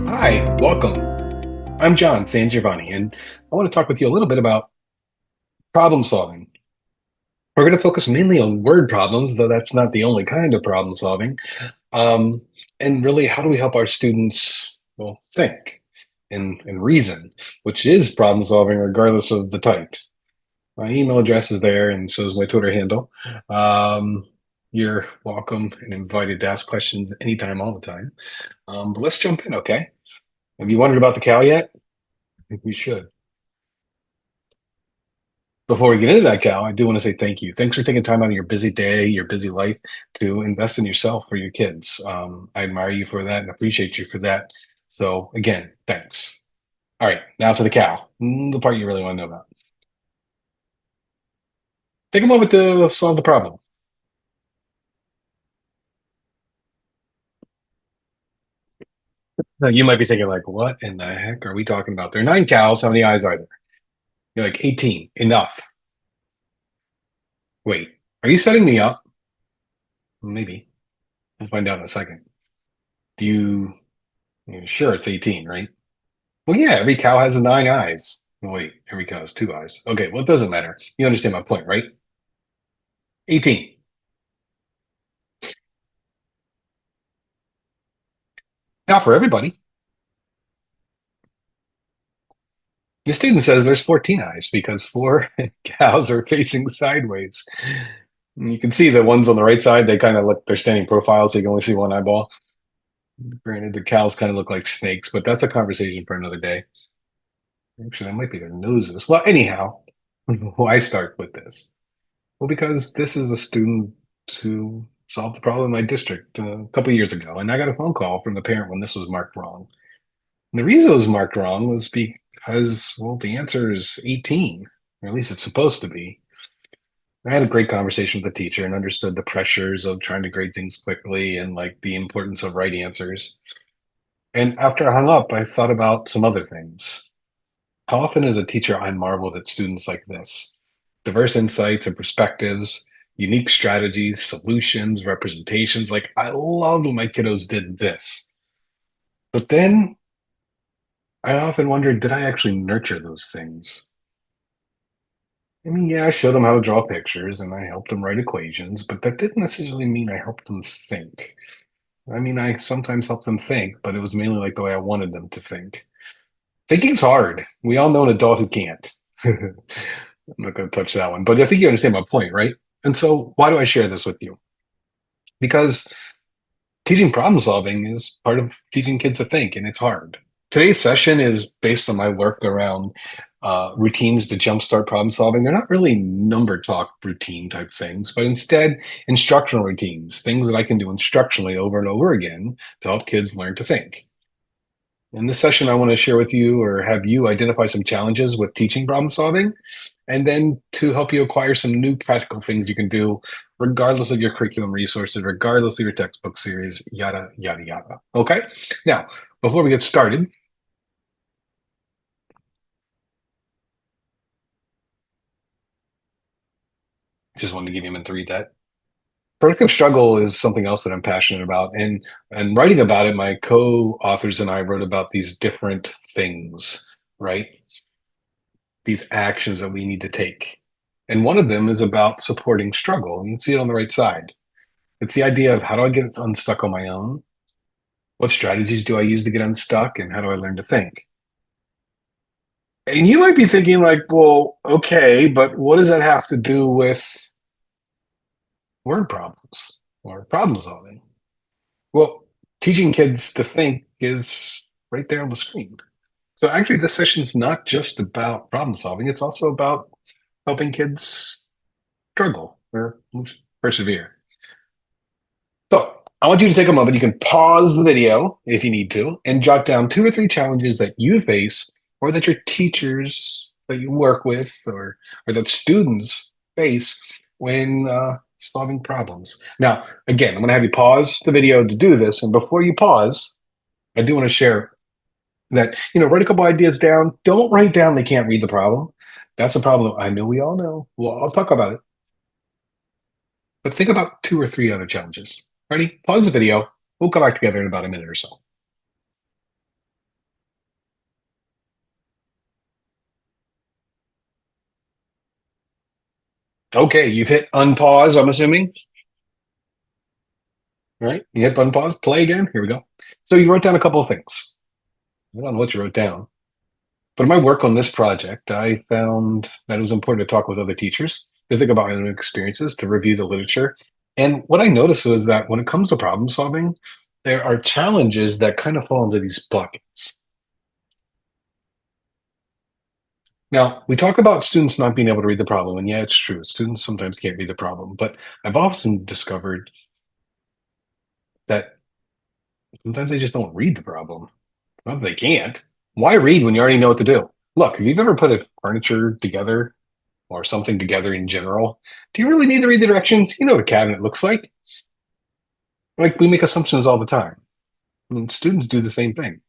Hi, welcome. I'm John SanGiovanni, and I want to talk with you a little bit about problem solving. We're going to focus mainly on word problems, though that's not the only kind of problem solving. Um, and really, how do we help our students, well, think and reason, which is problem solving regardless of the type. My email address is there, and so is my Twitter handle. Um, you're welcome and invited to ask questions anytime, all the time. But let's jump in, okay? Have you wondered about the cow yet? I think we should. Before we get into that, Cal, I do want to say thank you. Thanks for taking time out of your busy day, your busy life to invest in yourself for your kids. I admire you for that and appreciate you for that. So, again, thanks. All right, now to the cow, the part you really want to know about. Take a moment to solve the problem. Now, you might be thinking, like, what in the heck are we talking about? There are nine cows. How many eyes are there? You're like, 18. Enough. Wait, are you setting me up? Maybe. We'll find out in a second. Do you, you're sure it's 18, right? Well, yeah, every cow has nine eyes. Wait, every cow has two eyes. Okay, well, it doesn't matter. You understand my point, right? 18. Now, for everybody, the student says there's 14 eyes because four cows are facing sideways. And you can see the ones on the right side, they kind of look, they're standing profile, so you can only see one eyeball. Granted, the cows kind of look like snakes, but that's a conversation for another day. Actually, that might be their noses. Well, anyhow, why start with this? Well, because this is a student who solved the problem in my district a couple of years ago, and I got a phone call from the parent when this was marked wrong. And the reason it was marked wrong was because, well, the answer is 18, or at least it's supposed to be. I had a great conversation with the teacher and understood the pressures of trying to grade things quickly and like the importance of right answers. And after I hung up, I thought about some other things. How often as a teacher, I marveled at students like this: diverse insights and perspectives, unique strategies, solutions, representations. Like, I loved when my kiddos did this. But then I often wondered, did I actually nurture those things? I mean, yeah, I showed them how to draw pictures and I helped them write equations, but that didn't necessarily mean I helped them think. I mean, I sometimes helped them think, but it was mainly like the way I wanted them to think. Thinking's hard. We all know an adult who can't. I'm not going to touch that one, but I think you understand my point, right? And so, why do I share this with you? Because teaching problem solving is part of teaching kids to think, and it's hard. Today's session is based on my work around routines to jumpstart problem solving. They're not really number talk routine type things, but instead instructional routines, things that I can do instructionally over and over again to help kids learn to think. In this session, I want to share with you or have you identify some challenges with teaching problem solving, and then to help you acquire some new practical things you can do, regardless of your curriculum resources, regardless of your textbook series, yada, yada, yada. Okay? Now, before we get started, just wanted to give you a minute to read that. Productive struggle is something else that I'm passionate about. And writing about it, my co-authors and I wrote about these different things, right? These actions that we need to take. And one of them is about supporting struggle. And you can see it on the right side. It's the idea of, how do I get unstuck on my own? What strategies do I use to get unstuck? And how do I learn to think? And you might be thinking, like, well, okay, but what does that have to do with word problems or problem solving? Well, teaching kids to think is right there on the screen. So actually, this session is not just about problem solving, it's also about helping kids struggle or persevere. So I want you to take a moment. You can pause the video if you need to and jot down two or three challenges that you face or that your teachers that you work with or that students face when solving problems. Now, again, I'm going to have you pause the video to do this. And before you pause, I do want to share that, write a couple ideas down. Don't write down they can't read the problem. That's a problem I know we all know. Well, I'll talk about it. But think about two or three other challenges. Ready? Pause the video. We'll come back together in about a minute or so. Okay, you've hit unpause, I'm assuming. All right, you hit unpause, play again. Here we go. So you wrote down a couple of things. I don't know what you wrote down, but in my work on this project, I found that it was important to talk with other teachers, to think about my own experiences, to review the literature. And what I noticed was that when it comes to problem solving, there are challenges that kind of fall into these buckets. Now, we talk about students not being able to read the problem, and yeah, it's true. Students sometimes can't read the problem, but I've often discovered that sometimes they just don't read the problem. Not that they can't. Why read when you already know what to do? Look, if you've ever put a furniture together or something together in general, do you really need to read the directions? You know what a cabinet looks like. Like we make assumptions all the time. I mean, students do the same thing.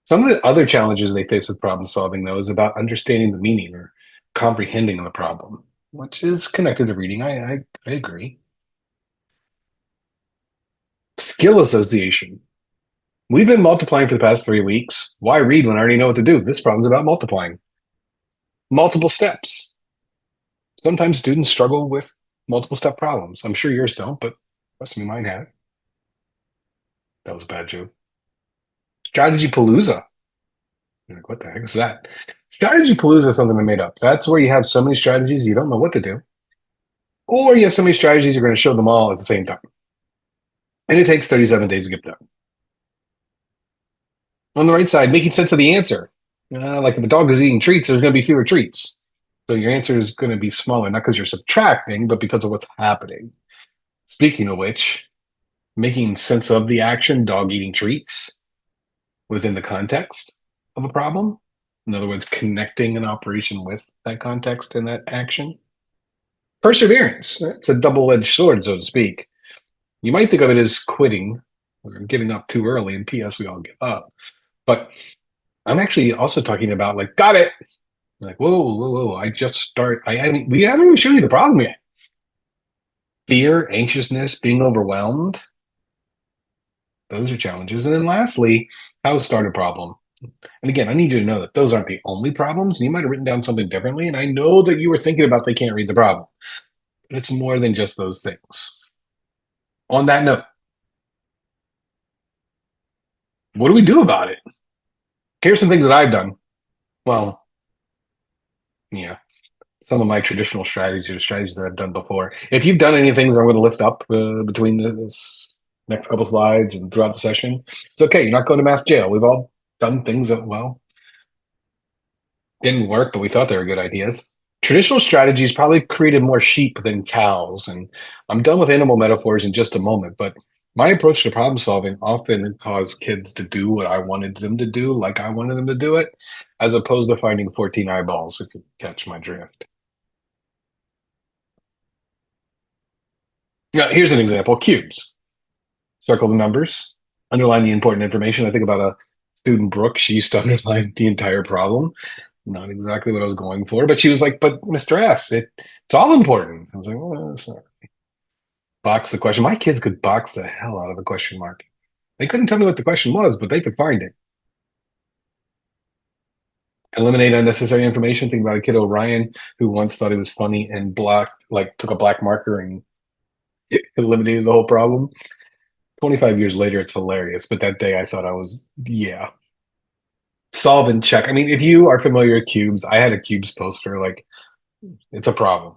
Some of the other challenges they face with problem solving, though, is about understanding the meaning or comprehending the problem, which is connected to reading. I agree. Skill association. We've been multiplying for the past 3 weeks. Why read when I already know what to do? This problem's about multiplying. Multiple steps. Sometimes students struggle with multiple step problems. I'm sure yours don't, but trust me, mine have. That was a bad joke. Strategy Palooza. You're like, what the heck is that? Strategy Palooza is something I made up. That's where you have so many strategies you don't know what to do, or you have so many strategies you're going to show them all at the same time. And it takes 37 days to get done. On the right side, making sense of the answer. Like if a dog is eating treats, there's going to be fewer treats. So your answer is going to be smaller, not because you're subtracting, but because of what's happening. Speaking of which, making sense of the action, dog eating treats, within the context of a problem. In other words, connecting an operation with that context and that action. Perseverance. It's a double edged sword, so to speak. You might think of it as quitting or giving up too early, and P.S., we all give up. But I'm actually also talking about like, got it. Like, whoa, whoa, whoa. We haven't even shown you the problem yet. Fear, anxiousness, being overwhelmed. Those are challenges. And then lastly, how to start a problem. And again, I need you to know that those aren't the only problems. You might have written down something differently. And I know that you were thinking about they can't read the problem, but it's more than just those things. On that note, what do we do about it? Here's some things that I've done. Well, yeah, some of my traditional strategies are strategies that I've done before. If you've done any things I'm going to lift up between this next couple slides and throughout the session, it's okay. You're not going to mass jail. We've all done things that, well, didn't work, but we thought they were good ideas. Traditional strategies probably created more sheep than cows. And I'm done with animal metaphors in just a moment, but my approach to problem solving often caused kids to do what I wanted them to do, like I wanted them to do it, as opposed to finding 14 eyeballs, if you catch my drift. Now, here's an example cubes. Circle the numbers, underline the important information. I think about a student, Brooke. She used to underline the entire problem. Not exactly what I was going for, but she was like, "But Mr. S, it's all important." I was like, "Well, sorry." Box the question. My kids could box the hell out of a question mark. They couldn't tell me what the question was, but they could find it. Eliminate unnecessary information. Think about a kid Orion who once thought he was funny and blocked, like took a black marker and eliminated the whole problem. 25 years later, it's hilarious. But that day I thought I was, yeah. Solve and check. I mean, if you are familiar with cubes, I had a cubes poster. Like, it's a problem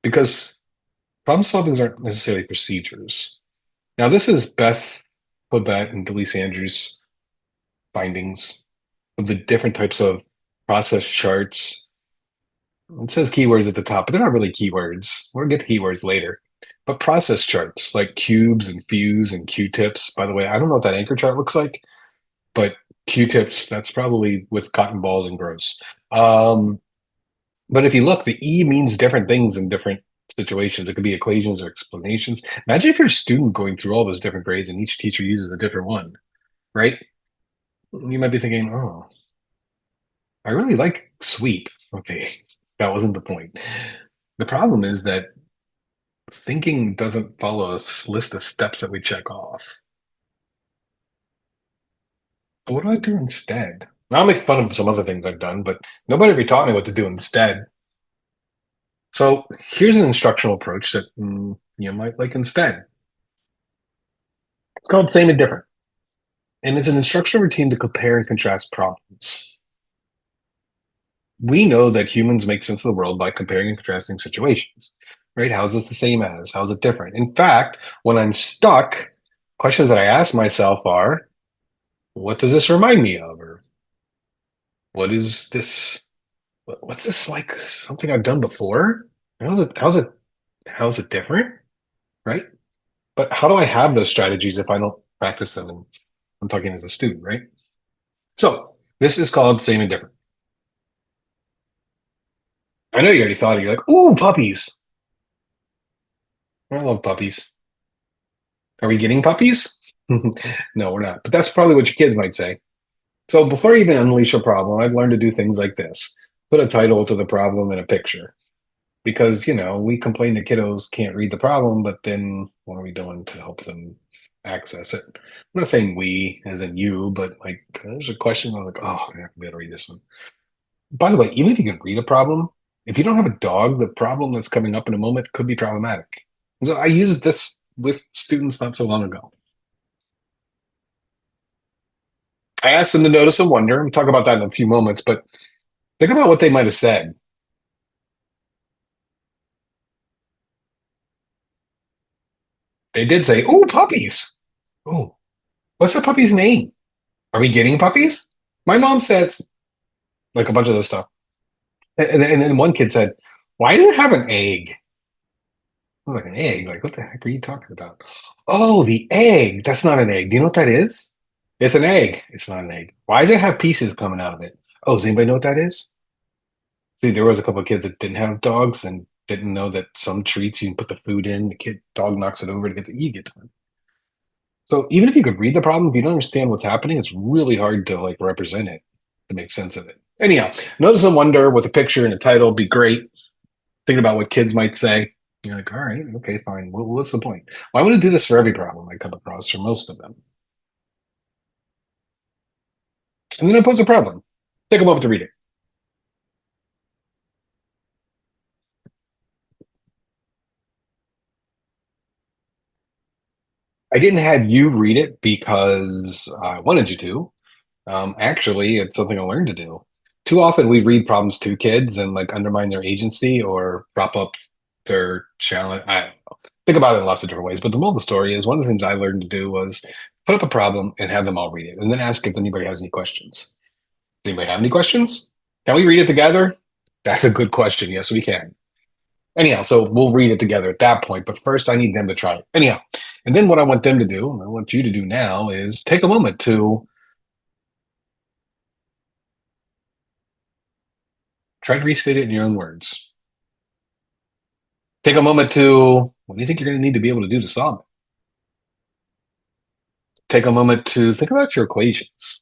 because problem solvings aren't necessarily procedures. Now, this is Beth Babette and Delise Andrews' findings of the different types of process charts. It says keywords at the top, but they're not really keywords. We'll get to keywords later. But process charts like cubes and fuse and Q-tips. By the way, I don't know what that anchor chart looks like, but Q-tips, that's probably with cotton balls and gross. But if you look, the E means different things in different situations. It could be equations or explanations. Imagine if you're a student going through all those different grades and each teacher uses a different one, right? You might be thinking, oh, I really like sweep. Okay, that wasn't the point. The problem is that thinking doesn't follow a list of steps that we check off. So what do I do instead? I'll make fun of some other things I've done, but nobody ever taught me what to do instead. So here's an instructional approach that you might like instead. It's called same and different. And it's an instructional routine to compare and contrast problems. We know that humans make sense of the world by comparing and contrasting situations, right? How is this the same as? How is it different? In fact, when I'm stuck, questions that I ask myself are, what does this remind me of? Or what is this? What's this like something I've done before? How's it different? Right? But how do I have those strategies if I don't practice them? And I'm talking as a student, right? So this is called same and different. I know you already thought it. You're like, ooh, puppies. I love puppies. Are we getting puppies? No, we're not. But that's probably what your kids might say. So before you even unleash a problem, I've learned to do things like this. Put a title to the problem and a picture. Because, we complain that kiddos can't read the problem, but then what are we doing to help them access it? I'm not saying we as in you, but like there's a question I'm like, oh, I'm not gonna be able to read this one. By the way, even if you can read a problem, if you don't have a dog, the problem that's coming up in a moment could be problematic. So I used this with students not so long ago. I asked them to notice and wonder. We'll talk about that in a few moments, but think about what they might have said. They did say, "Oh, puppies! Oh, what's the puppy's name? Are we getting puppies?" My mom says like a bunch of those stuff, and then one kid said, "Why does it have an egg?" I was like, "An egg? Like what the heck are you talking about?" Oh, the egg. That's not an egg. Do you know what that is? It's an egg. It's not an egg. Why does it have pieces coming out of it? Oh, does anybody know what that is? See, there was a couple of kids that didn't have dogs and didn't know that some treats you can put the food in, the kid dog knocks it over to get the you get to it. So even if you could read the problem, if you don't understand what's happening, it's really hard to like represent it to make sense of it. Anyhow, notice and wonder with a picture and a title would be great. Thinking about what kids might say. You're like, all right, okay, fine. What's the point? Well, I want to do this for every problem I come across, for most of them. And then I pose a problem. Take a moment to read it. I didn't have you read it because I wanted you to. Actually, it's something I learned to do. Too often we read problems to kids and like undermine their agency or prop up their challenge. I think about it in lots of different ways, but the moral of the story is one of the things I learned to do was put up a problem and have them all read it and then ask if anybody has any questions. Does anybody have any questions? Can we read it together? That's a good question. Yes, we can. Anyhow, so we'll read it together at that point, but first I need them to try it. Anyhow, and then what I want them to do, and I want you to do now, is take a moment to try to restate it in your own words. Take a moment to, what do you think you're going to need to be able to do to solve it? Take a moment to think about your equations.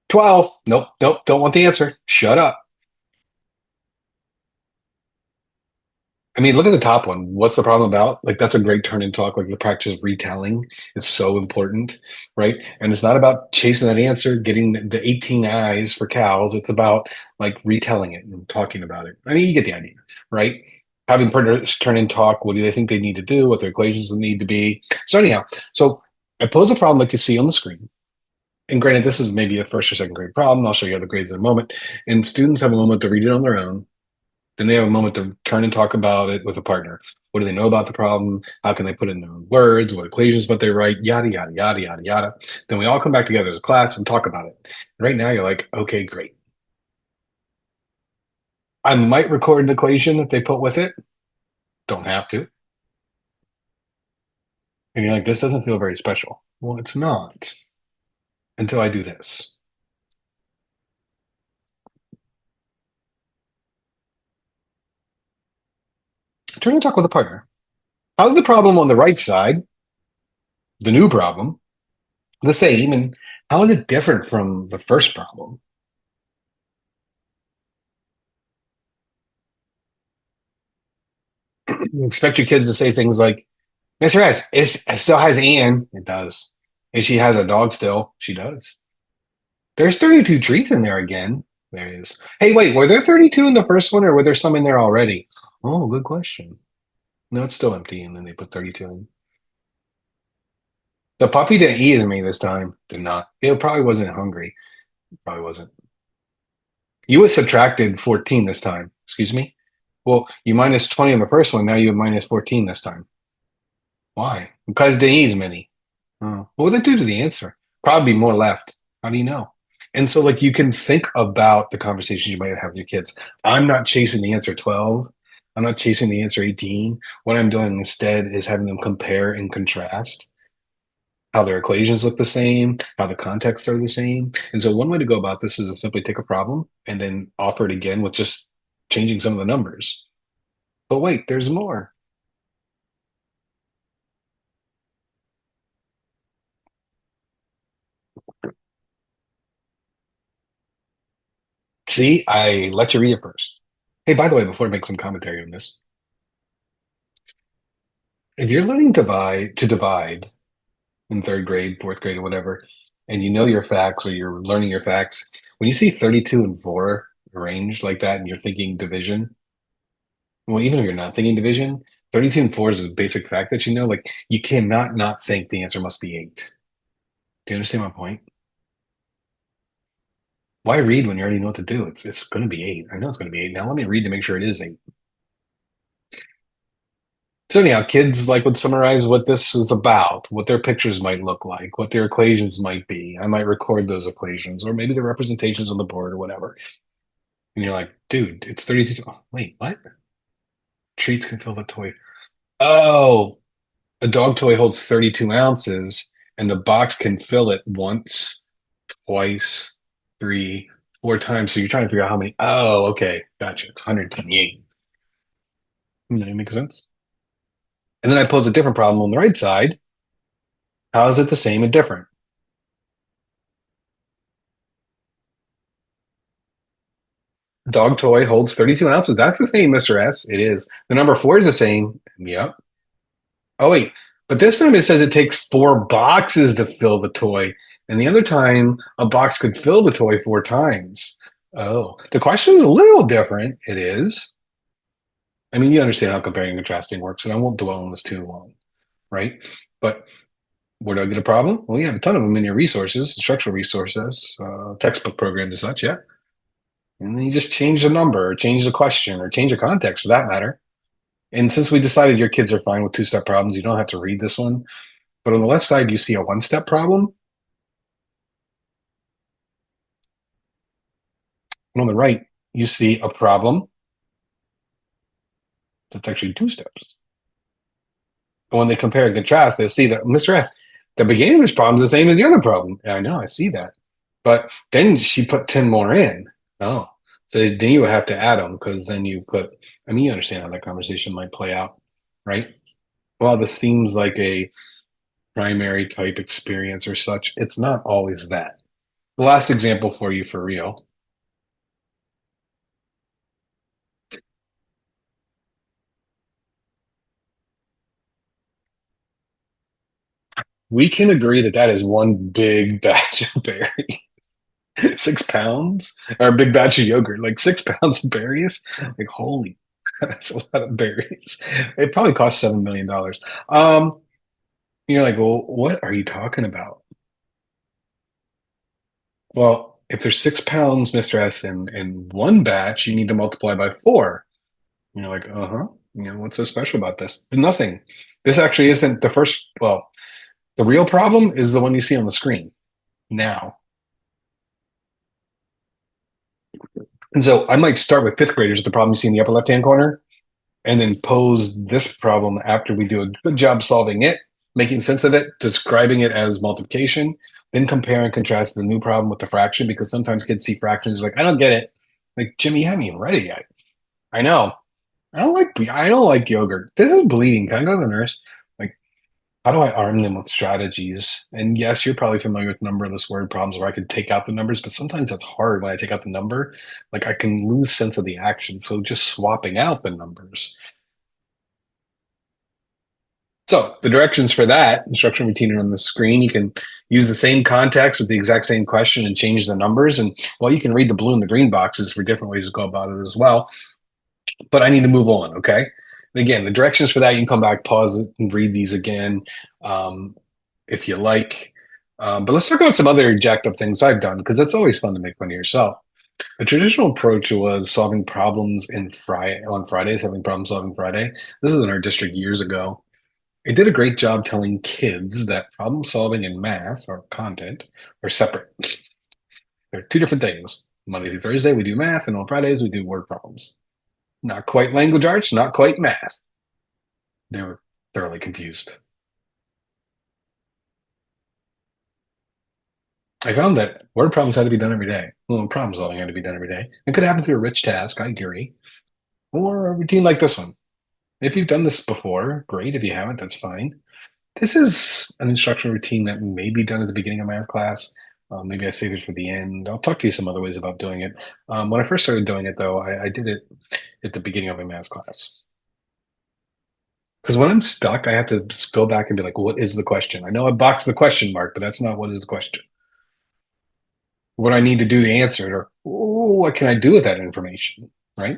12. Nope, nope, don't want the answer. Shut up. I mean, look at the top one. What's the problem about? Like, that's a great turn and talk. Like, the practice of retelling is so important, right? And it's not about chasing that answer, getting the 18 eyes for cows. It's about like retelling it and talking about it. I mean, you get the idea, right? Having partners turn and talk. What do they think they need to do? What their equations need to be? So, anyhow, so I pose a problem like you see on the screen. And granted, this is maybe a first or second grade problem. I'll show you other grades in a moment. And students have a moment to read it on their own, then they have a moment to turn and talk about it with a partner. What do they know about the problem? How can they put it in their own words? What equations might they write? Yada, yada, yada, yada, yada. Then we all come back together as a class and talk about it. Right now, you're like, okay, great. I might record an equation that they put with it. Don't have to. And you're like, this doesn't feel very special. Well, it's not until I do this. Turn and talk with a partner. How's the problem on the right side, the new problem, the same? And how is it different from the first problem? You expect your kids to say things like, Mr. S, it still has Anne. It does. And she has a dog still. She does. There's 32 trees in there again. There he is. Hey, wait, were there 32 in the first one, or were there some in there already? Oh, good question. No, it's still empty, and then they put 32 in. The puppy didn't eat me this time. Did not. It probably wasn't hungry. Probably wasn't. You was subtracted 14 this time. Excuse me? Well, you minus 20 on the first one. Now you have minus 14 this time. Why? Because they eat as many. Oh. What would that do to the answer? Probably more left. How do you know? And so, like, you can think about the conversations you might have with your kids. I'm not chasing the answer 12. I'm not chasing the answer 18. What I'm doing instead is having them compare and contrast how their equations look the same, how the contexts are the same. And so, one way to go about this is to simply take a problem and then offer it again with just changing some of the numbers. But wait, there's more. See, I let you read it first. Hey, by the way, before I make some commentary on this, if you're learning to divide in third grade, fourth grade, or whatever, and you know your facts or you're learning your facts, when you see 32 and 4 arranged like that and you're thinking division, well, even if you're not thinking division, 32 and 4 is a basic fact that you know. Like, you cannot not think the answer must be 8. Do you understand my point? Why read when you already know what to do? It's going to be 8. I know it's going to be 8. Now let me read to make sure it is 8. So anyhow, kids like would summarize what this is about, what their pictures might look like, what their equations might be. I might record those equations, or maybe the representations on the board or whatever. And you're like, dude, it's 32. Oh, wait, what? Treats can fill the toy. Oh, a dog toy holds 32 ounces, and the box can fill it once, twice, three, four times. So you're trying to figure out how many. Oh, okay. Gotcha. It's 128. Does that make sense? And then I pose a different problem on the right side. How is it the same and different? Dog toy holds 32 ounces. That's the same, Mr. S. It is. The number four is the same. Yep. Oh, wait. But this time it says it takes four boxes to fill the toy. And the other time, a box could fill the toy four times. Oh, the question is a little different. It is. I mean, you understand how comparing and contrasting works, and I won't dwell on this too long, right? But where do I get a problem? Well, you have a ton of them in your resources, instructional resources, textbook programs and such, yeah. And then you just change the number or change the question or change the context for that matter. And since we decided your kids are fine with two-step problems, you don't have to read this one. But on the left side, you see a one-step problem. And on the right, you see a problem that's actually two steps. And when they compare and contrast, they see that Mr. F, the beginning of this problem is the same as the other problem. And I know, I see that. But then she put 10 more in. Oh, so then you would have to add them because then you put, I mean, you understand how that conversation might play out, right? Well, this seems like a primary type experience or such. It's not always that. The last example for you for real. We can agree that that is one big batch of berries. 6 pounds or a big batch of yogurt, like 6 pounds of berries. Like, holy, that's a lot of berries. It probably cost $7 million. You're like, well, what are you talking about? Well, if there's 6 pounds, Mr. S, in one batch, you need to multiply by four. And you're like, uh-huh. You know, what's so special about this? Nothing. This actually isn't the first, well, the real problem is the one you see on the screen now. And so I might start with fifth graders, the problem you see in the upper left-hand corner, and then pose this problem after we do a good job solving it, making sense of it, describing it as multiplication, then compare and contrast the new problem with the fraction, because sometimes kids see fractions like, I don't get it. Like, Jimmy, you haven't even read it yet. I know. I don't like yogurt. This is bleeding. Can I go to the nurse? Like, how do I arm them with strategies? And yes, you're probably familiar with numberless word problems where I could take out the numbers, but sometimes it's hard when I take out the number. Like, I can lose sense of the action. So just swapping out the numbers. So the directions for that instruction routine are on the screen. You can use the same context with the exact same question and change the numbers. And well, you can read the blue and the green boxes for different ways to go about it as well. But I need to move on. Okay. And again, the directions for that, you can come back, pause it, and read these again um, if you like. But let's talk about some other jacked up things I've done because it's always fun to make fun of yourself. A traditional approach was solving problems in Friday on Fridays, having problem solving Friday. This was in our district years ago. It did a great job telling kids that problem solving and math or content are separate. They're two different things. Monday through Thursday, we do math, and on Fridays, we do word problems. Not quite language arts, not quite math. They were thoroughly confused. I found that word problems had to be done every day. Well, problem solving had to be done every day. It could happen through a rich task, I agree, or a routine like this one. If you've done this before, great. If you haven't, that's fine. This is an instructional routine that may be done at the beginning of math class. Maybe I save it for the end. I'll talk to you some other ways about doing it. When I first started doing it, though, I did it at the beginning of a math class. Because when I'm stuck, I have to just go back and be like, what is the question? I know I boxed the question mark, but that's not what is the question. What I need to do to answer it, or what can I do with that information, right?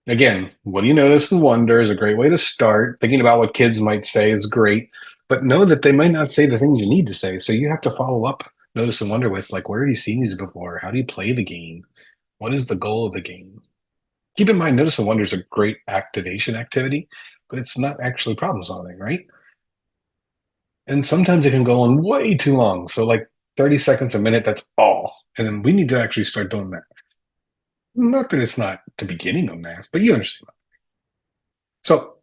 Again, what do you notice and wonder is a great way to start. Thinking about what kids might say is great, but know that they might not say the things you need to say. So you have to follow up, notice and wonder with like, where have you seen these before? How do you play the game? What is the goal of the game? Keep in mind, notice and wonder is a great activation activity, but it's not actually problem solving, right? And sometimes it can go on way too long. So like 30 seconds a minute, that's all. And then we need to actually start doing that. Not that it's not the beginning of math, but you understand. So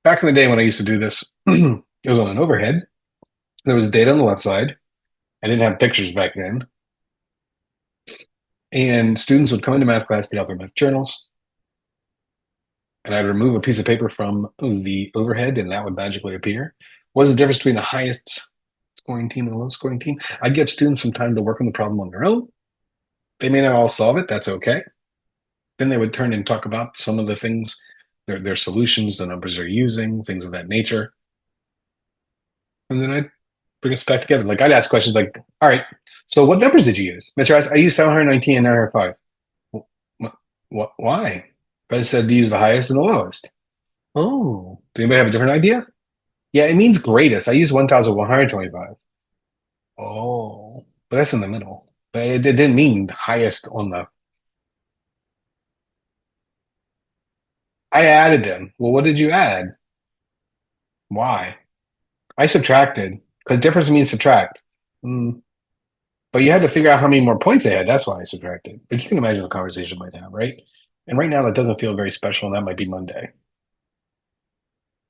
back in the day when I used to do this, it was on an overhead. There was data on the left side. I didn't have pictures back then. And students would come into math class, get out their math journals, and I'd remove a piece of paper from the overhead, and that would magically appear. What's the difference between the highest scoring team and the lowest scoring team? I'd get students some time to work on the problem on their own. They may not all solve it. That's okay. Then they would turn and talk about some of the things, their solutions, the numbers they're using, things of that nature. And then I'd bring us back together. Like I'd ask questions like, all right, so what numbers did you use? Mr. I used 719 and 905. What, why? But I said to use the highest and the lowest. Oh, do anybody have a different idea? Yeah, it means greatest. I use 1,125. Oh, but that's in the middle. But it didn't mean highest on the. I added them. Well, what did you add? Why? I subtracted because difference means subtract. Mm, but you had to figure out how many more points they had. That's why I subtracted. But you can imagine the conversation might have, right? And right now that doesn't feel very special, and that might be Monday.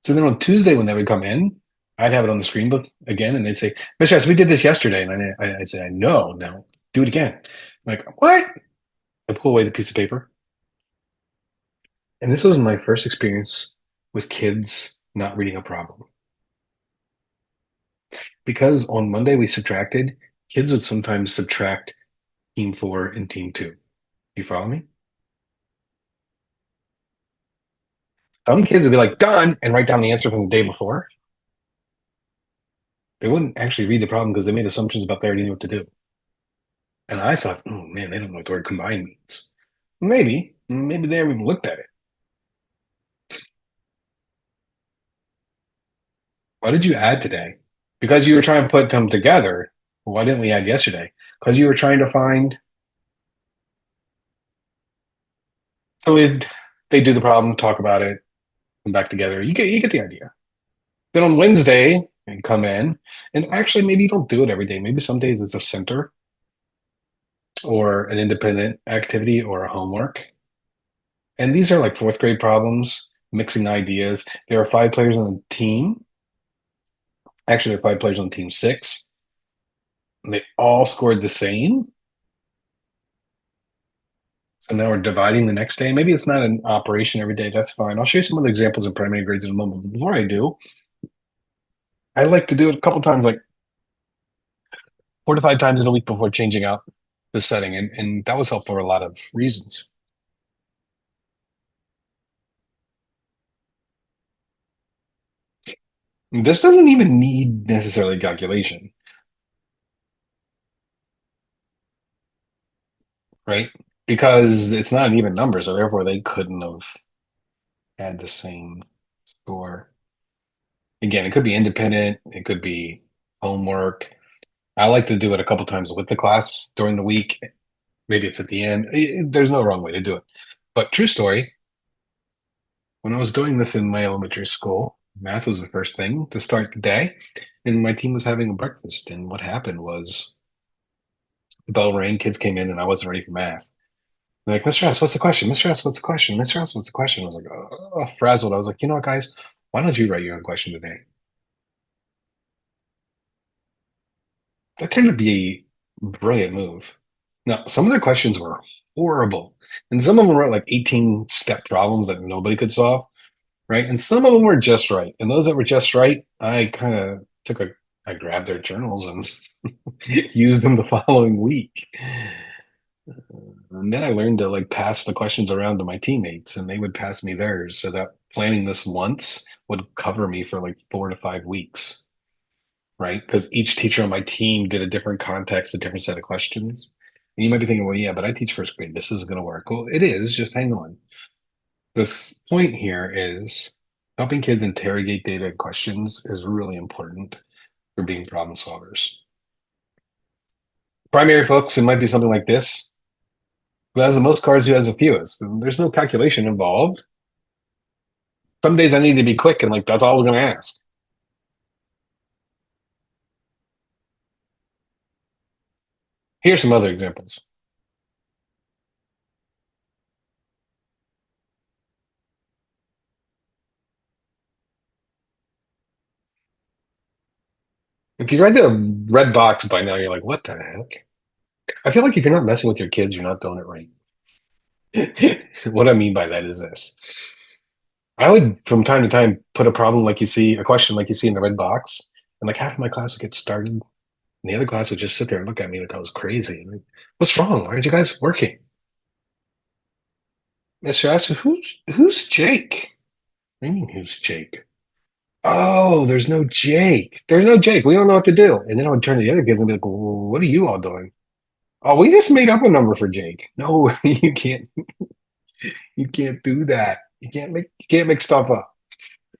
So then on Tuesday when they would come in, I'd have it on the screen book again, and they'd say, "Mr. S, we did this yesterday," and I'd say, "I know. Now do it again." I'm like, what? I pull away the piece of paper, and this was my first experience with kids not reading a problem because on Monday we subtracted. Kids would sometimes subtract team four and team two. You follow me? Some kids would be like, done, and write down the answer from the day before. They wouldn't actually read the problem because they made assumptions about they already knew what to do. And I thought, oh man, they don't know what the word combine means. Maybe they haven't even looked at it. Why did you add today? Because you were trying to put them together. Why didn't we add yesterday? Because you were trying to find. So they do the problem, talk about it, come back together. You get the idea. Then on Wednesday, and come in, and actually maybe you don't do it every day. Maybe some days it's a center or an independent activity or a homework. And these are like fourth grade problems, mixing ideas. There are five players on the team. Actually, there are five players on team six. And they all scored the same. So now we're dividing the next day. Maybe it's not an operation every day. That's fine. I'll show you some other examples of primary grades in a moment. But before I do, I like to do it a couple times, like 4 to 5 times in a week before changing out the setting. And that was helpful for a lot of reasons. This doesn't even need necessarily calculation, right? Because it's not an even number, so therefore they couldn't have had the same score. Again, it could be independent, it could be homework. I like to do it a couple times with the class during the week. Maybe it's at the end. There's no wrong way to do it. But true story, when I was doing this in my elementary school, math was the first thing to start the day, and my team was having a breakfast. And what happened was the bell rang, kids came in, and I wasn't ready for math. They're like, Mr. S, what's the question? Mr. S, what's the question? Mr. S, what's the question? I was like, oh, frazzled. I was like, you know what, guys? Why don't you write your own question today? That tended to be a brilliant move. Now, some of their questions were horrible, and some of them were like 18-step problems that nobody could solve, right? And some of them were just right. And those that were just right, I kind of I grabbed their journals and used them the following week. And then I learned to like pass the questions around to my teammates and they would pass me theirs so that planning this once would cover me for like 4 to 5 weeks, right? Because each teacher on my team did a different context, a different set of questions. And you might be thinking, well, yeah, but I teach first grade. This isn't going to work. Well, it is. Just hang on. The point here is helping kids interrogate data and questions is really important for being problem solvers. Primary folks, it might be something like this. Who has the most cards? Who has the fewest? And there's no calculation involved. Some days I need to be quick and like that's all I was going to ask. Here's some other examples. If you read the red box by now, you're like, what the heck? I feel like if you're not messing with your kids, you're not doing it right. What I mean by that is this. I would, from time to time, put a problem like you see, a question like you see in the red box, and like half of my class would get started, and the other class would just sit there and look at me like I was crazy. Like, what's wrong? Why aren't you guys working? Mr. Astor, who's Jake? What do you mean, who's Jake? Oh, there's no Jake. There's no Jake. We don't know what to do. And then I would turn to the other kids and be like, well, what are you all doing? Oh, we just made up a number for Jake. No, you can't do that. You can't make stuff up.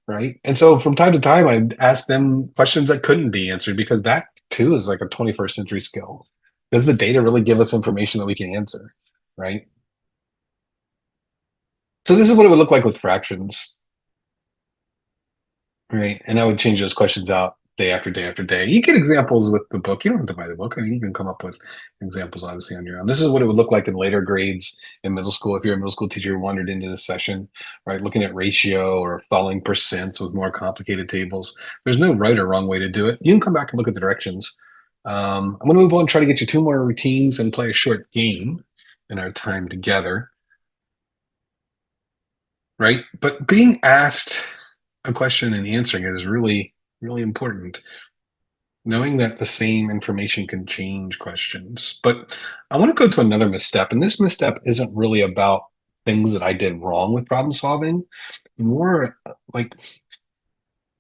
Right. And so from time to time I'd ask them questions that couldn't be answered because that too is like a 21st century skill. Does the data really give us information that we can answer? Right. So this is what it would look like with fractions. Right. And I would change those questions out day after day after day. You get examples with the book. You don't have to buy the book. I mean, you can come up with examples obviously on your own. This is what it would look like in later grades in middle school. If you're a middle school teacher who wandered into this session, right, looking at ratio or following percents with more complicated tables. There's no right or wrong way to do it. You can come back and look at the directions. I'm going to move on and try to get you two more routines and play a short game in our time together, right? But being asked a question and answering it is really, really important. Knowing that the same information can change questions. But I want to go to another misstep, and this misstep isn't really about things that I did wrong with problem solving, more like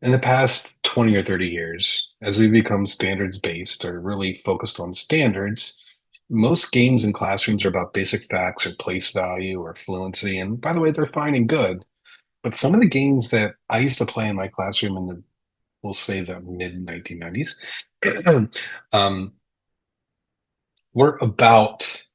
in the past 20 or 30 years, as we become standards based or really focused on standards, most games in classrooms are about basic facts or place value or fluency. And by the way, they're fine and good. But some of the games that I used to play in my classroom in the, we'll say the mid 1990s, um, were about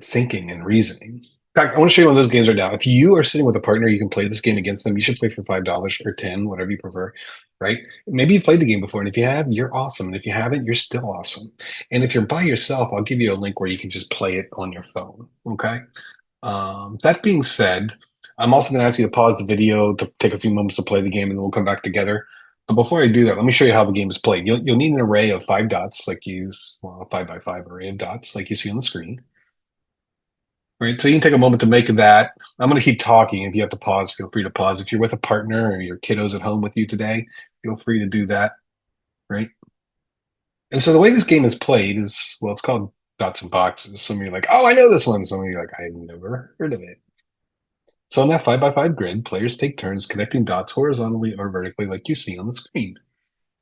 thinking and reasoning. In fact, I want to show you one of those games right now. If you are sitting with a partner, you can play this game against them. You should play for $5 or 10, whatever you prefer, right? Maybe you've played the game before, and if you have, you're awesome. And if you haven't, you're still awesome. And if you're by yourself, I'll give you a link where you can just play it on your phone. Okay. That being said, I'm also going to ask you to pause the video to take a few moments to play the game, and then we'll come back together. But before I do that, let me show you how the game is played. You'll need an array of 5 dots, like you, well, a 5 by 5 array of dots, like you see on the screen. Right. So you can take a moment to make that. I'm going to keep talking. If you have to pause, feel free to pause. If you're with a partner or your kiddos at home with you today, feel free to do that. Right. And so the way this game is played is, well, it's called dots and boxes. Some of you are like, oh, I know this one. Some of you are like, I've never heard of it. So on that 5 by 5 grid, players take turns connecting dots horizontally or vertically like you see on the screen.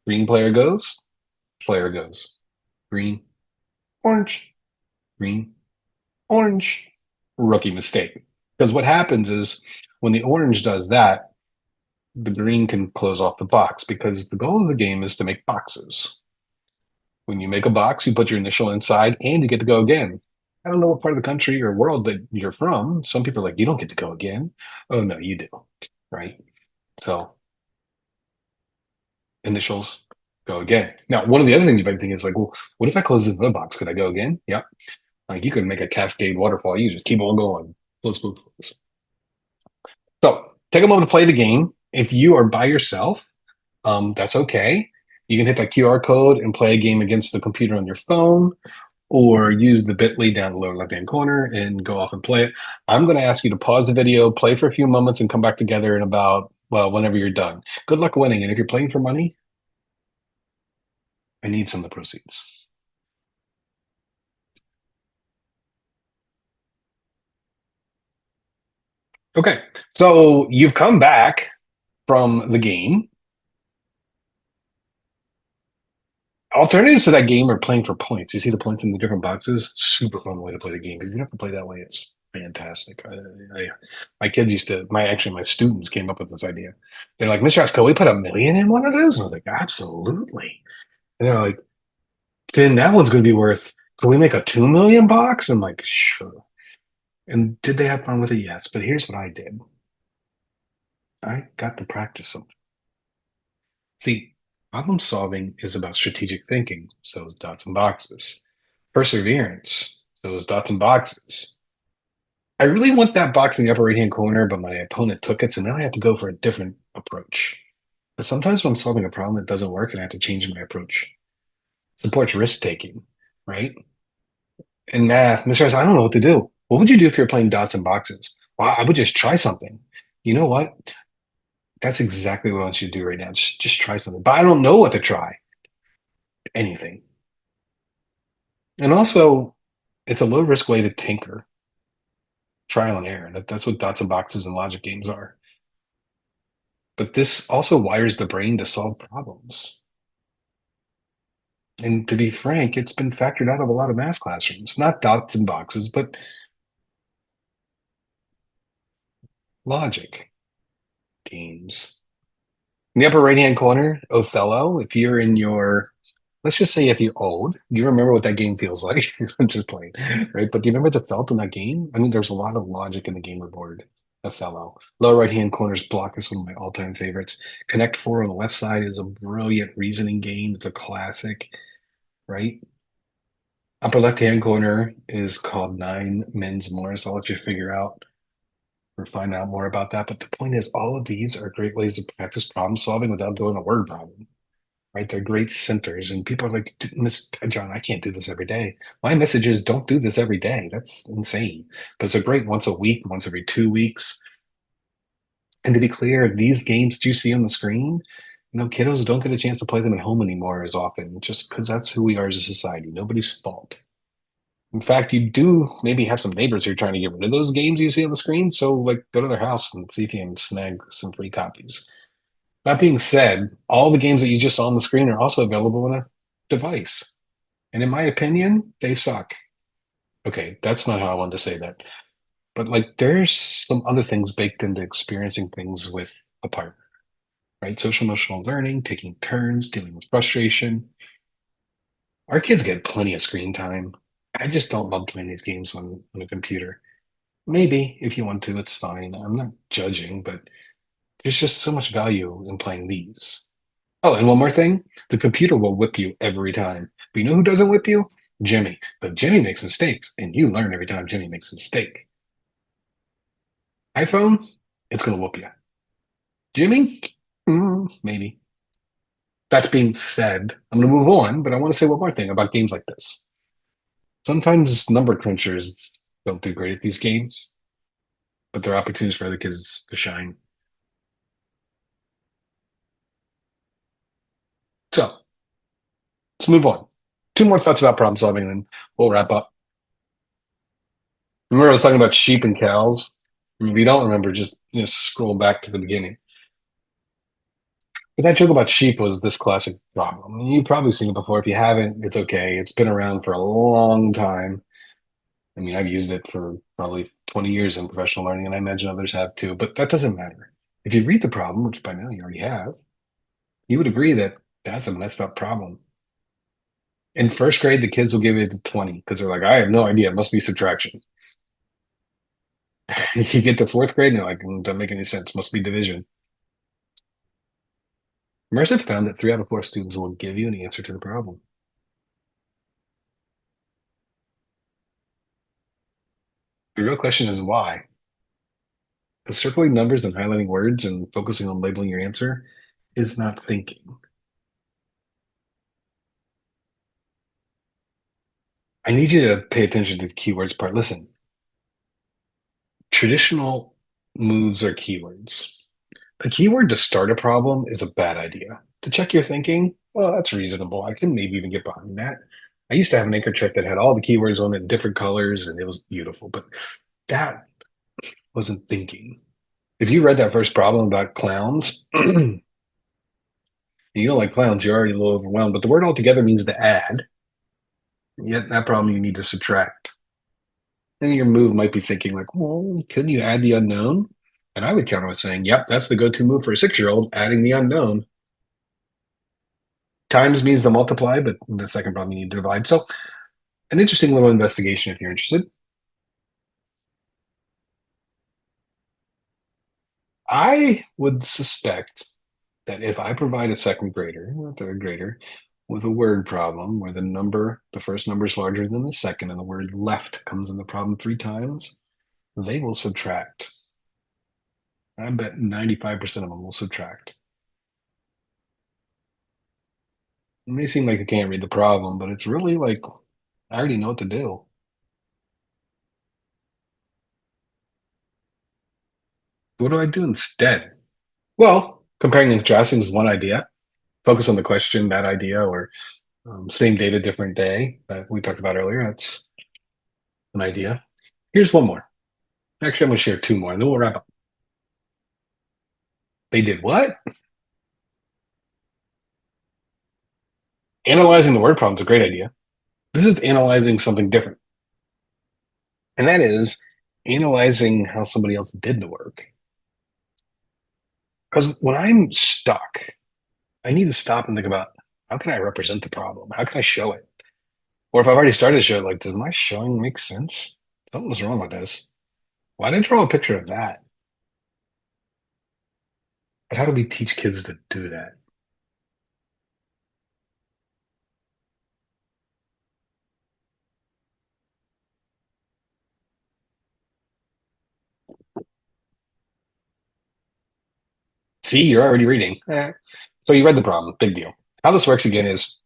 Green player goes. Green, orange, green, orange. Rookie mistake. Because what happens is when the orange does that, the green can close off the box because the goal of the game is to make boxes. When you make a box, you put your initial inside and you get to go again. I don't know what part of the country or world that you're from. Some people are like, you don't get to go again. Oh, no, you do. Right. So initials go again. Now, one of the other things you might think is like, well, what if I close this other box? Could I go again? Yeah. Like you could make a cascade waterfall. You just keep on going. Close, close, close. So take a moment to play the game. If you are by yourself, that's okay. You can hit that QR code and play a game against the computer on your phone, or use the bit.ly down the lower left-hand corner and go off and play it. I'm going to ask you to pause the video, play for a few moments, and come back together in about, well, whenever you're done. Good luck winning. And if you're playing for money, I need some of the proceeds. Okay, so you've come back from the game. Alternatives to that game are playing for points. You see the points in the different boxes? Super fun way to play the game because you don't have to play that way. It's fantastic. My kids used to, my students came up with this idea. They're like, Mr. House, can we put 1 million in one of those? And I was like, absolutely. And they're like, then that one's going to be worth, can we make a 2 million box? I'm like, sure. And did they have fun with it? Yes. But here's what I did. I got to practice some. See, problem solving is about strategic thinking. So is dots and boxes. Perseverance. So is dots and boxes. I really want that box in the upper right hand corner, but my opponent took it. So now I have to go for a different approach. But sometimes when I'm solving a problem, it doesn't work and I have to change my approach. Supports risk taking, right? In math, Mr. S, I don't know what to do. What would you do if you're playing dots and boxes? Well, I would just try something. You know what? That's exactly what I want you to do right now. Just try something. But I don't know what to try. Anything. And also, it's a low risk way to tinker, trial and error. That's what dots and boxes and logic games are. But this also wires the brain to solve problems. And to be frank, it's been factored out of a lot of math classrooms, not dots and boxes, but logic games. In the upper right hand corner, Othello, if you're in your, let's just say if you're old, do you remember what that game feels like? I'm just playing, right? But do you remember the felt in that game? I mean, there's a lot of logic in the gamer board. Othello. Lower right hand corner's block is one of my all time favorites. Connect Four on the left side is a brilliant reasoning game. It's a classic, right? Upper left hand corner is called Nine Men's Morris. I'll let you figure out or find out more about that. But the point is, all of these are great ways to practice problem solving without doing a word problem, right? They're great centers. And people are like, Miss John, I can't do this every day. My message is don't do this every day. That's insane. But it's a great once a week, once every 2 weeks. And to be clear, these games you see on the screen, kiddos don't get a chance to play them at home anymore as often, just because that's who we are as a society. Nobody's fault. In fact, you do maybe have some neighbors who are trying to get rid of those games you see on the screen. So, like, go to their house and see if you can snag some free copies. That being said, all the games that you just saw on the screen are also available on a device. And in my opinion, they suck. Okay, that's not how I wanted to say that. But like there's some other things baked into experiencing things with a partner, right? Social emotional learning, taking turns, dealing with frustration. Our kids get plenty of screen time. I just don't love playing these games on a computer. Maybe if you want to, it's fine. I'm not judging, but there's just so much value in playing these. Oh, and one more thing, the computer will whip you every time. But you know who doesn't whip you? Jimmy. But Jimmy makes mistakes, and you learn every time Jimmy makes a mistake. iPhone, it's going to whoop you. Jimmy, maybe. That being said, I'm going to move on, but I want to say one more thing about games like this. Sometimes number crunchers don't do great at these games, but they're opportunities for other kids to shine. So let's move on. Two more thoughts about problem solving, and then we'll wrap up. Remember, I was talking about sheep and cows. If you don't remember, just scroll back to the beginning. But that joke about sheep was this classic problem. You've probably seen it before. If you haven't, it's okay. It's been around for a long time. I mean, I've used it for probably 20 years in professional learning, and I imagine others have too, but that doesn't matter. If you read the problem, which by now you already have, you would agree that that's a messed up problem. In first grade, the kids will give it a 20 because they're like, I have no idea. It must be subtraction. You get to fourth grade, and they're like, doesn't make any sense. Must be division. Mercer found that 3 out of 4 students will give you an answer to the problem. The real question is why? Because circling numbers and highlighting words and focusing on labeling your answer is not thinking. I need you to pay attention to the keywords part. Listen, traditional moves are keywords. A keyword to start a problem is a bad idea. To check your thinking, well, that's reasonable. I can maybe even get behind that. I used to have an anchor chart that had all the keywords on it in different colors, and it was beautiful, but that wasn't thinking. If you read that first problem about clowns, and you don't like clowns, you're already a little overwhelmed, but the word altogether means to add, yet that problem you need to subtract. And your move might be thinking like, well, couldn't you add the unknown? And I would counter with saying, yep, that's the go-to move for a 6-year-old, adding the unknown. Times means to multiply, but the second problem you need to divide. So an interesting little investigation if you're interested. I would suspect that if I provide a second grader or third grader with a word problem where the first number is larger than the second, and the word left comes in the problem 3 times, they will subtract. I bet 95% of them will subtract. It may seem like they can't read the problem, but it's really like I already know what to do. What do I do instead? Well, comparing and contrasting is one idea. Focus on the question, that idea, or same data, different day that we talked about earlier. That's an idea. Here's one more. Actually, I'm going to share 2 more, and then we'll wrap up. They did what? Analyzing the word problem is a great idea. This is analyzing something different, and that is analyzing how somebody else did the work. Because when I'm stuck, I need to stop and think about how can I represent the problem? How can I show it? Or if I've already started to show it, like, does my showing make sense? Something's wrong with this. Why did I draw a picture of that? But how do we teach kids to do that? See, you're already reading. So you read the problem. Big deal. How this works again is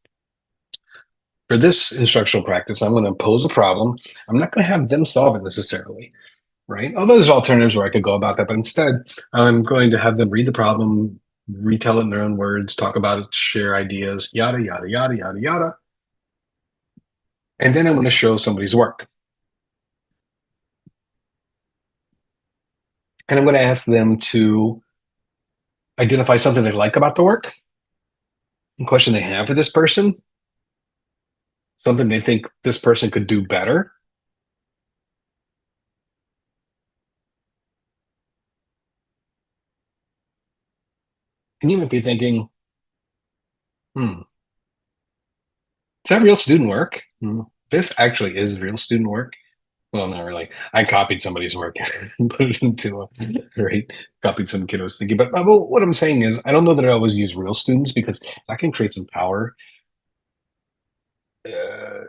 for this instructional practice, I'm going to pose a problem. I'm not going to have them solve it necessarily, right? Although there's alternatives where I could go about that, but instead, I'm going to have them read the problem, retell it in their own words, talk about it, share ideas, yada, yada, yada, yada, yada. And then I'm going to show somebody's work. And I'm going to ask them to identify something they like about the work, a question they have for this person, something they think this person could do better. And you might be thinking, is that real student work? This actually is real student work. Well, not really. I copied somebody's work and put it into a right, copied some kiddos thinking. But what I'm saying is, I don't know that I always use real students because that can create some power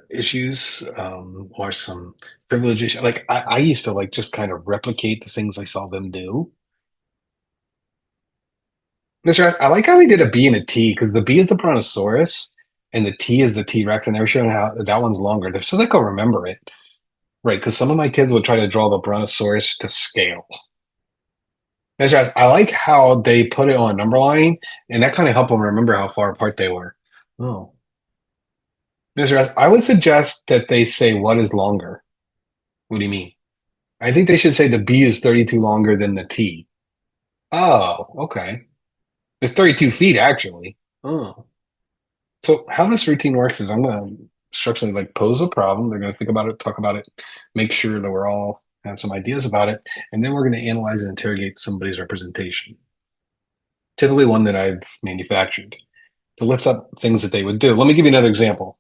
issues or some privilege issues. Like I used to like just kind of replicate the things I saw them do. Mr. I like how they did a B and a T because the B is the Brontosaurus and the T is the T Rex, and they were showing how that one's longer. So they can remember it, right? Because some of my kids would try to draw the Brontosaurus to scale. Mr. I like how they put it on a number line, and that kind of helped them remember how far apart they were. Oh, Mr. I would suggest that they say, "What is longer?" What do you mean? I think they should say the B is 32 longer than the T. Oh, okay. It's 32 feet actually. Oh. So how this routine works is I'm going to structurally like pose a problem. They're going to think about it, talk about it, make sure that we're all have some ideas about it, and then we're going to analyze and interrogate somebody's representation. Typically one that I've manufactured to lift up things that they would do. Let me give you another example.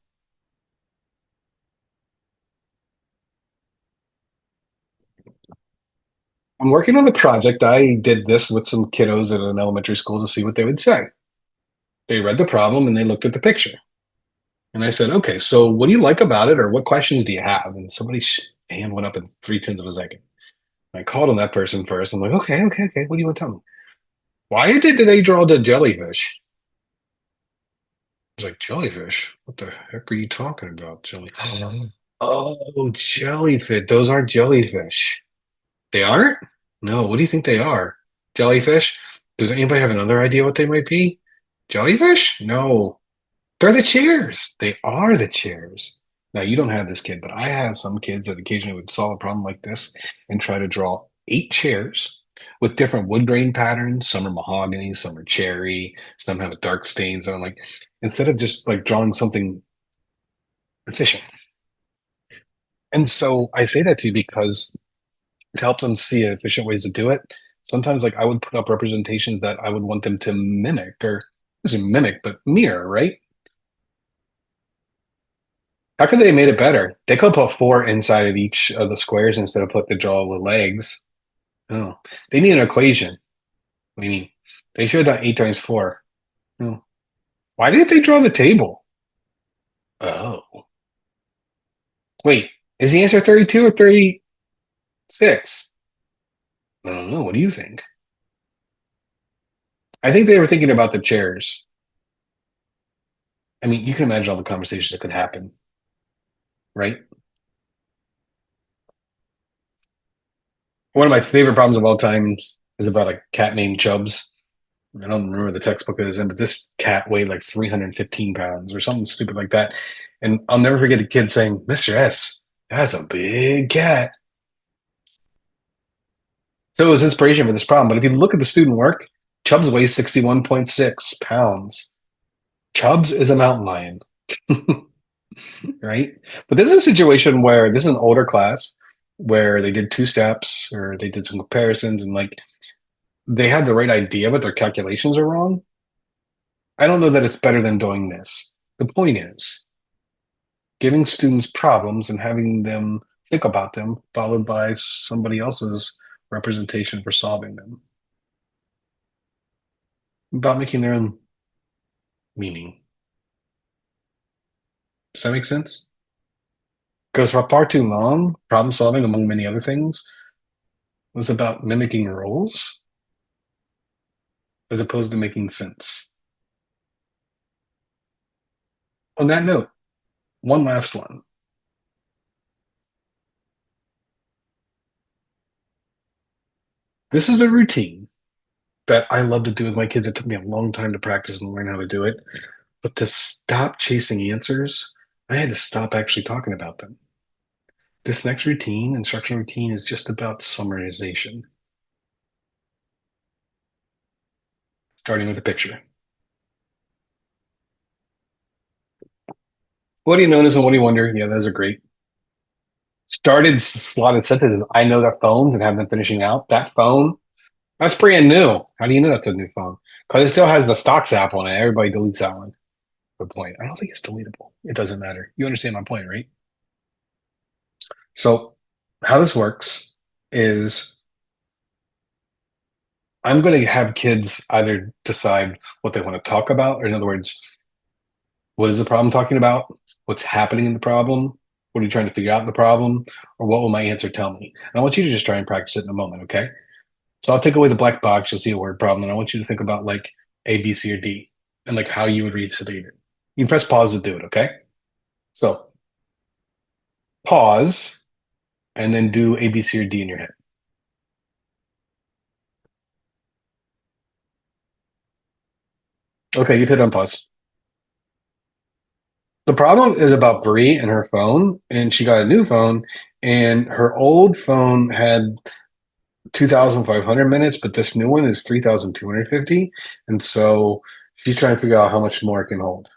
I'm working on the project. I did this with some kiddos at an elementary school to see what they would say. They read the problem and they looked at the picture. And I said, okay, so what do you like about it, or what questions do you have? And somebody's hand went up in 3/10 of a second. I called on that person first. I'm like, okay, okay, okay. What do you want to tell me? Why did they draw the jellyfish? I was like, jellyfish? What the heck are you talking about? Jelly. Oh, jellyfish. Those aren't jellyfish. They aren't? No, what do you think they are? Jellyfish? Does anybody have another idea what they might be? Jellyfish? No. They're the chairs. They are the chairs. Now, you don't have this kid, but I have some kids that occasionally would solve a problem like this and try to draw 8 chairs with different wood grain patterns. Some are mahogany, some are cherry, some have dark stains. And I'm like, instead of just like drawing something efficient. And so I say that to you because to help them see efficient ways to do it, sometimes like I would put up representations that I would want them to mimic or isn't mimic, but mirror, right? How could they have made it better? They could put four inside of each of the squares instead of put the jaw with legs. Oh, they need an equation. What do you mean? They should have done 8 times 4. Oh. Why didn't they draw the table? Oh, wait. Is the answer 32 or 36? I don't know. What do you think? I think they were thinking about the chairs. I mean, you can imagine all the conversations that could happen, right? One of my favorite problems of all time is about a cat named Chubbs. I don't remember the textbook it is in, but this cat weighed like 315 pounds or something stupid like that. And I'll never forget a kid saying, Mr. S, that's a big cat. So it was inspiration for this problem. But if you look at the student work, Chubbs weighs 61.6 pounds. Chubbs is a mountain lion, right? But this is a situation where this is an older class where they did 2 steps or they did some comparisons and like they had the right idea, but their calculations are wrong. I don't know that it's better than doing this. The point is giving students problems and having them think about them, followed by somebody else's representation for solving them, about making their own meaning. Does that make sense? Because for far too long, problem solving, among many other things, was about mimicking roles as opposed to making sense. On that note, one last one. This is a routine that I love to do with my kids. It took me a long time to practice and learn how to do it. But to stop chasing answers, I had to stop actually talking about them. This next routine, instructional routine, is just about summarization, starting with a picture. What do you notice and what do you wonder? Yeah, those are great. Started slotted sentences. I know their phones and have them finishing out. That phone, that's brand new. How do you know that's a new phone? Because it still has the stocks app on it. Everybody deletes that one. Good point. I don't think it's deletable. It doesn't matter. You understand my point, right? So, how this works is I'm going to have kids either decide what they want to talk about, or in other words, what is the problem talking about? What's happening in the problem? What are you trying to figure out in the problem? Or what will my answer tell me? And I want you to just try and practice it in a moment, okay? So I'll take away the black box. You'll see a word problem. And I want you to think about like A, B, C, or D and like how you would restate it. You can press pause to do it, okay? So pause and then do A, B, C, or D in your head. Okay, you've hit unpause. The problem is about Brie and her phone, and she got a new phone, and her old phone had 2,500 minutes, but this new one is 3,250, and so she's trying to figure out how much more it can hold.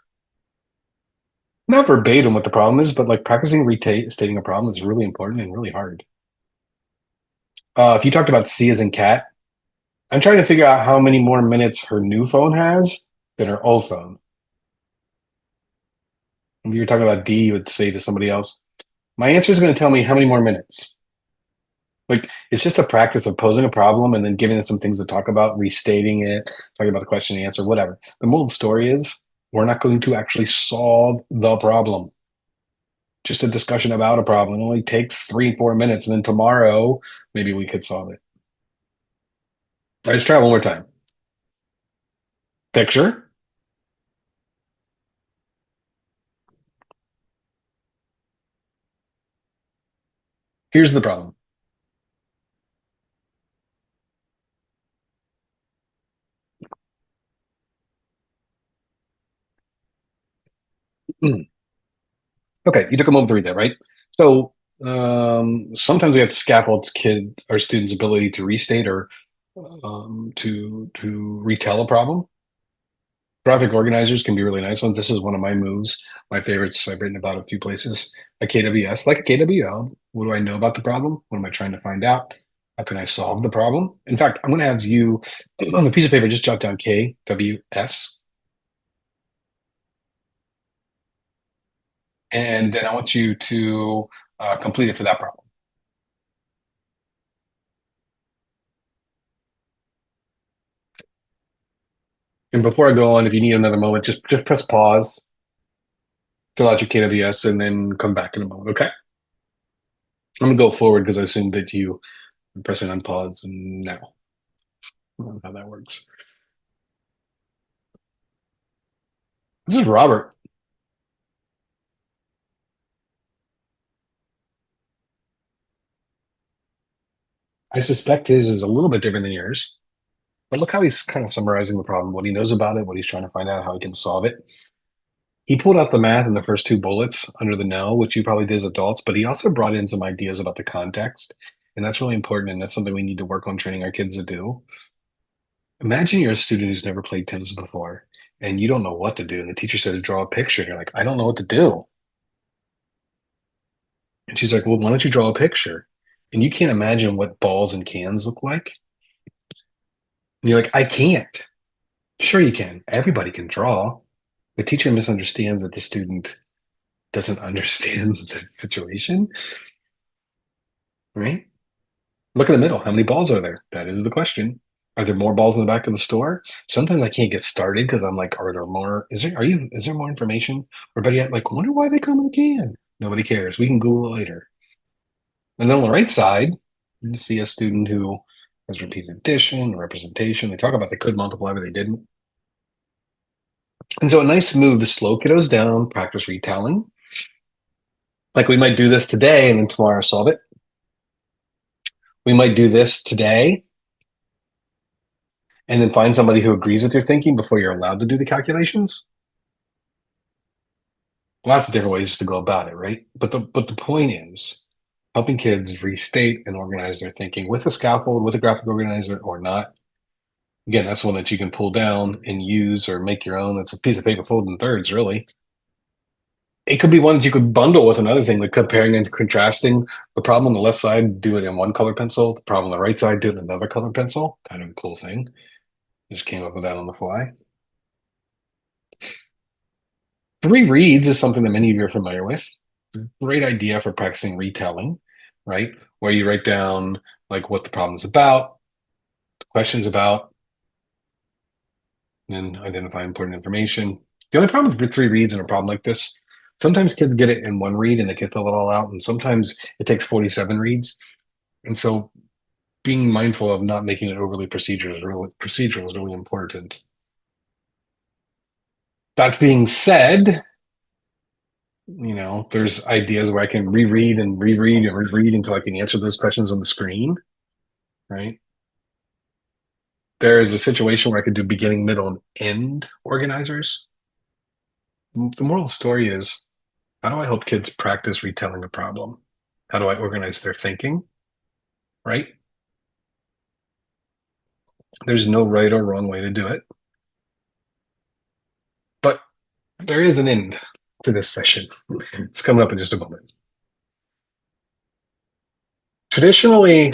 Not verbatim what the problem is, but like practicing restating a problem is really important and really hard. If you talked about C as in cat, I'm trying to figure out how many more minutes her new phone has than her old phone. If you were talking about D, you would say to somebody else, my answer is going to tell me how many more minutes. Like it's just a practice of posing a problem and then giving it some things to talk about, restating it, talking about the question and answer, whatever. The moral of the story is we're not going to actually solve the problem. Just a discussion about a problem. It only takes 3, 4 minutes, and then tomorrow maybe we could solve it. Let's try it one more time. Picture. Here's the problem. Okay, you took a moment to read that, right? So sometimes we have to scaffold kid or students' ability to restate or to retell a problem. Graphic organizers can be really nice ones. This is one of my moves, my favorites. I've written about a few places. A KWS, like a KWL. What do I know about the problem? What am I trying to find out? How can I solve the problem? In fact, I'm going to have you on a piece of paper just jot down KWS, and then I want you to complete it for that problem. And before I go on, if you need another moment, just press pause, fill out your KWS, and then come back in a moment. Okay. I'm gonna go forward because I assume that you are pressing on pause and now. I don't know how that works. This is Robert. I suspect his is a little bit different than yours, but look how he's kind of summarizing the problem, what he knows about it, what he's trying to find out, how he can solve it. He pulled out the math in the first two bullets under the no, which you probably did as adults, but he also brought in some ideas about the context. And that's really important. And that's something we need to work on training our kids to do. Imagine you're a student who's never played tennis before and you don't know what to do. And the teacher says, draw a picture. And you're like, I don't know what to do. And she's like, well, why don't you draw a picture? And you can't imagine what balls and cans look like. And you're like, I can't. Sure, you can. Everybody can draw. The teacher misunderstands that the student doesn't understand the situation, right? Look in the middle. How many balls are there? That is the question. Are there more balls in the back of the store? Sometimes I can't get started because I'm like, are there more? Is there more information? Or better yet, like, wonder why they come in a can. Nobody cares. We can Google it later. And then on the right side, you see a student who has repeated addition, representation. They talk about they could multiply, but they didn't. And so a nice move to slow kiddos down, practice retelling. Like we might do this today and then tomorrow solve it. We might do this today and then find somebody who agrees with your thinking before you're allowed to do the calculations. Lots of different ways to go about it, right? But the point is helping kids restate and organize their thinking with a scaffold, with a graphic organizer, or not. Again, that's one that you can pull down and use or make your own. It's a piece of paper folded in thirds, really. It could be one that you could bundle with another thing, like comparing and contrasting the problem on the left side, do it in one color pencil, the problem on the right side, do it in another color pencil. Kind of a cool thing. Just came up with that on the fly. Three reads is something that many of you are familiar with. Great idea for practicing retelling, right? Where you write down like what the problem is about, the question's about, and then identify important information. The only problem with three reads in a problem like this, sometimes kids get it in one read and they can fill it all out, and sometimes it takes 47 reads. And so being mindful of not making it overly procedural is really important. That being said, there's ideas where I can reread and reread and reread until I can answer those questions on the screen, right? There is a situation where I could do beginning, middle, and end organizers. The moral story is, how do I help kids practice retelling a problem? How do I organize their thinking? Right? There's no right or wrong way to do it, but there is an end to this session. It's coming up in just a moment. Traditionally,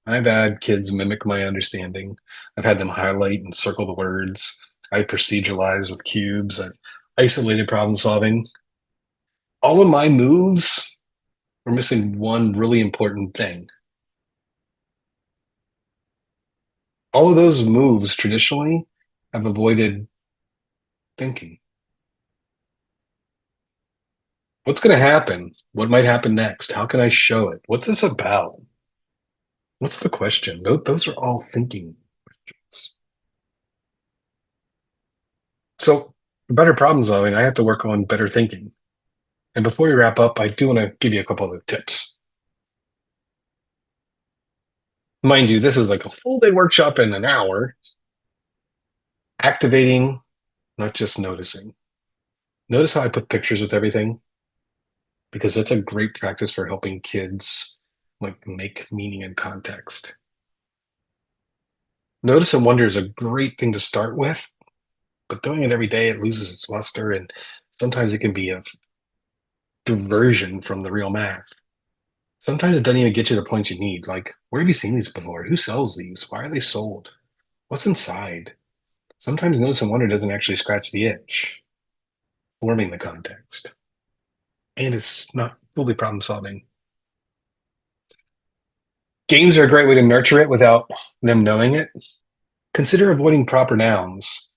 I've had kids mimic my understanding. I've had them highlight and circle the words. I proceduralize with cubes. I've isolated problem solving. All of my moves were missing one really important thing. All of those moves traditionally have avoided thinking. What's going to happen? What might happen next? How can I show it? What's this about? What's the question? Those are all thinking questions. So, for better problem solving, I have to work on better thinking. And before we wrap up, I do want to give you a couple of tips. Mind you, this is like a full day workshop in an hour, activating, not just noticing. Notice how I put pictures with everything, because that's a great practice for helping kids like make meaning and context. Notice and wonder is a great thing to start with, but doing it every day, it loses its luster, and sometimes it can be a diversion from the real math. Sometimes it doesn't even get you the points you need. Like, where have you seen these before? Who sells these? Why are they sold? What's inside? Sometimes notice and wonder doesn't actually scratch the itch, forming the context. And it's not fully problem solving. Games are a great way to nurture it without them knowing it. Consider avoiding proper nouns.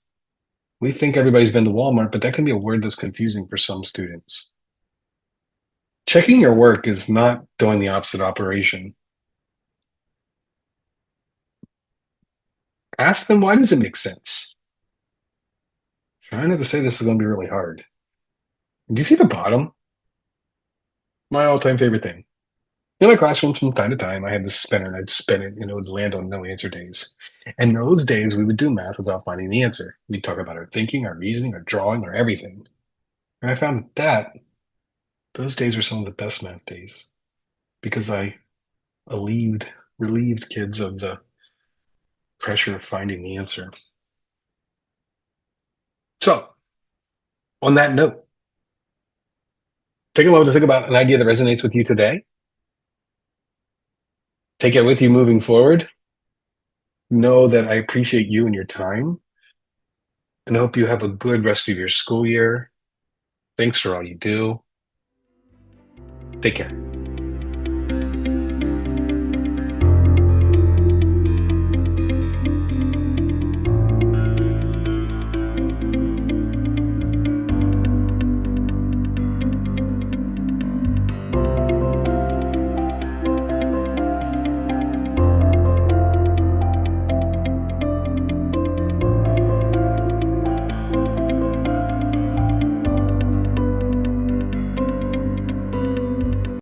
We think everybody's been to Walmart, but that can be a word that's confusing for some students. Checking your work is not doing the opposite operation. Ask them, why does it make sense? Try not to say this is going to be really hard. Do you see the bottom? My all-time favorite thing. In my classroom, from time to time, I had this spinner and I'd spin it and it would land on no answer days. And those days, we would do math without finding the answer. We'd talk about our thinking, our reasoning, our drawing, our everything. And I found that those days were some of the best math days because I relieved, relieved kids of the pressure of finding the answer. So, on that note, take a moment to think about an idea that resonates with you today. Take it with you moving forward. Know that I appreciate you and your time, and I hope you have a good rest of your school year. Thanks for all you do. Take care.